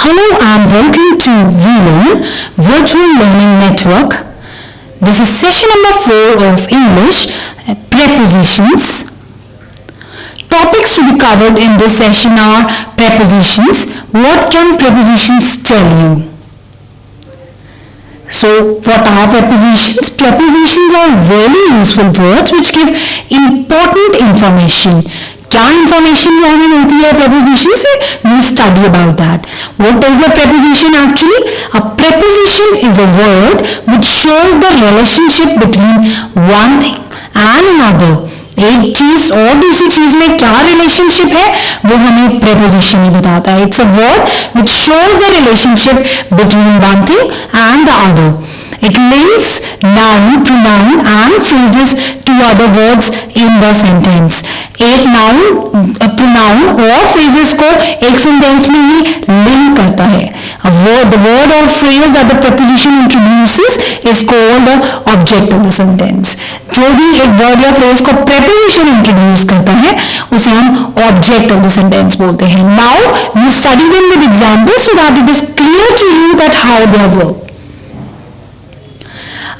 Hello and welcome to VLearn Virtual Learning Network. This is session number 4 of English, prepositions. Topics to be covered in this session are prepositions. What can prepositions tell you? So, what are prepositions? Prepositions are really useful words which give important information. क्या information हमें मिलती है preposition से? We study about that. What is the preposition actually? A preposition is a word which shows the relationship between one thing and another. एक चीज और दूसरी चीज में क्या रिलेशनशिप है वो हमें preposition ही बताता है. It's a word which shows the relationship between one thing and the other. It links noun, pronoun and phrases to other words in the sentence. एक noun, pronoun और phrases को एक sentence में ही link करता है. The word or phrase that the preposition introduces is called the object of the sentence. जो भी एक word या phrase को preposition introduce करता है उसे हम object of the sentence बोलते हैं. Now we study them with examples so that it is clear to you that how they work.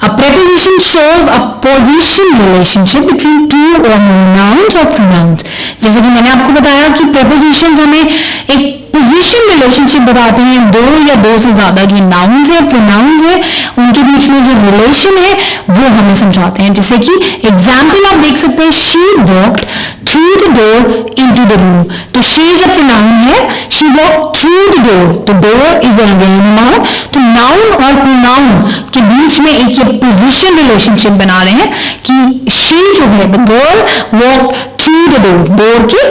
A preposition shows a position relationship between two or more nouns or pronouns. जैसे कि मैंने आपको बताया कि prepositions हमें एक position relationship बताते हैं. दो या दो से ज्यादा जो nouns है, pronouns है, उनके बीच में जो relation है वो हमें समझाते हैं. जैसे कि example आप देख सकते हैं, she walked through the door into the room. तो she is a pronoun है, she walked through the door. तो door is again a noun. तो noun और pronoun के बीच में एक ये position relationship बना रहे हैं कि she जो है the girl walked through the door. door के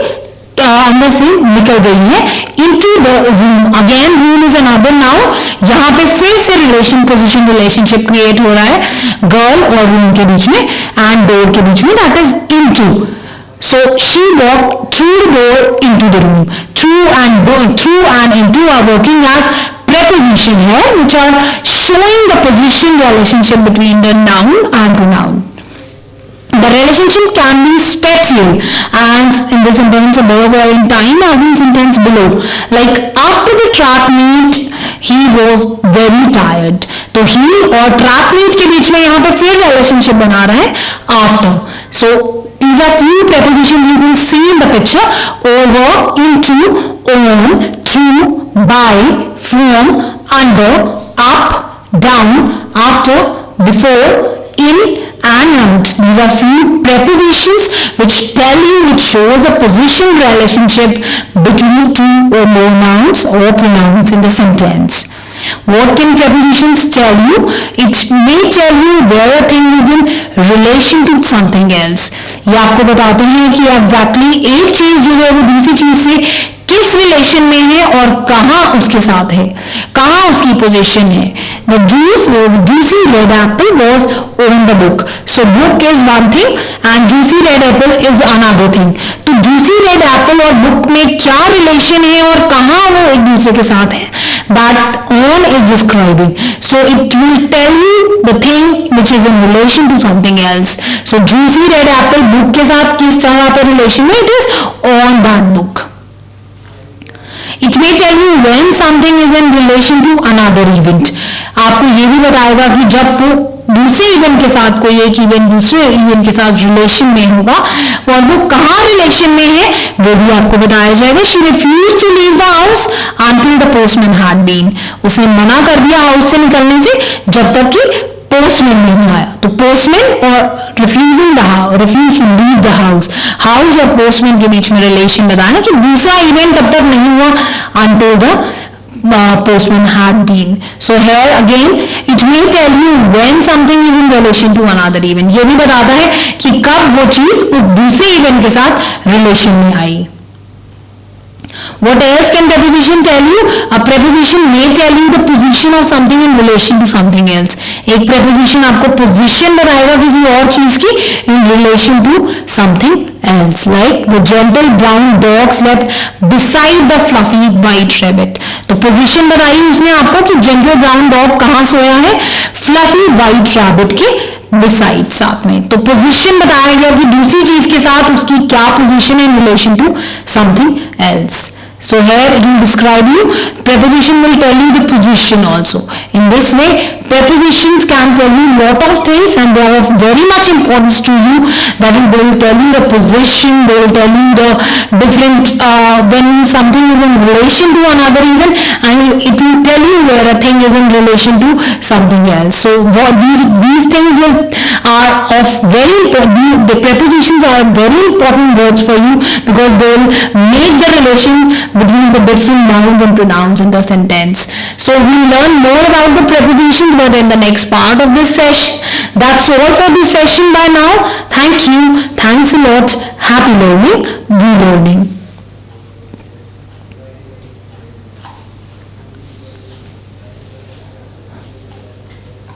अंदर से निकल गई है into the room. Again room is another noun. यहाँ पे फिर से relation position relationship create हो रहा है girl और room के बीच में and door के बीच में, that is into. So she walked through the door into the room. Through and into are working as preposition here which are showing the position relationship between the noun and pronoun. The relationship can be spatial and in the sentence above or in time as in sentence below. Like after the track meet he was very tired. तो he और track meet के बीच में यहाँ पे फिर relationship बना रहा है after. So these are few prepositions you can see in the picture: over, into, on, through, by, from, under, up, down, after, before, in and out. These are few prepositions which shows a position relationship between two or more nouns or pronouns in the sentence. What can prepositions tell you? It may tell you where a thing is in relation to something else. ये आपको बताते हैं कि exactly एक चीज जो है वो दूसरी चीज से किस रिलेशन में है और कहाँ उसके साथ है, कहाँ उसकी पोजीशन है. The juicy red apple was on the book. So book is one thing and juicy red apple is another thing. तो juicy red apple और book में क्या रिलेशन है और कहाँ वो एक दूसरे के साथ है, that on is describing. So it will tell you the thing which is in relation to something else. So juicy red apple book के साथ किस तरह पे रिलेशन है, it is on that book. It may tell you when something is in relation to another event. आपको ये भी बताएगा कि जब वो दूसरे इवेंट के साथ कोई एक इवेंट दूसरे इवेंट के साथ रिलेशन में होगा और वो कहाँ रिलेशन में है वो भी आपको बताया जाएगा. She refused to leave the house until the postman had been. उसने मना कर दिया हाउस से निकलने से जब तक कि पोस्टमैन नहीं आया. तो पोस्टमैन और refuse to leave the house, house और पोस्टमैन के बीच में रिलेशन बताया कि दूसरा इवेंट तब तक नहीं हुआ until the postman had been. So here again it may tell you when something is in relation to another event. ये भी बताता है कि कब वो चीज उस दूसरे इवेंट के साथ रिलेशन में आई. What else can preposition tell you? A preposition may tell you the position of something in relation to something else. एक preposition आपको position बताएगा किसी और चीज की in relation to something else. Like the gentle brown dog slept beside the fluffy white rabbit. तो position बताई उसने आपको कि gentle brown dog कहाँ सोया है, fluffy white rabbit के beside साथ में. तो position बताया गया कि दूसरी चीज के साथ उसकी क्या position है in relation to something else. So here it will describe you, preposition will tell you the position also. In this way, prepositions can tell you lot of things and they are of very much importance to you. That is, they will tell you the position, they will tell you the different, when something is in relation to another even, and it will tell you where a thing is in relation to something else. So what these things are of very important, the prepositions are very important words for you because they will make the relation between the different nouns and pronouns in the sentence. So we learn more about the prepositions but in the next part of this session. That's all for this session by now. Thank you. Thanks a lot. Happy learning. Be learning.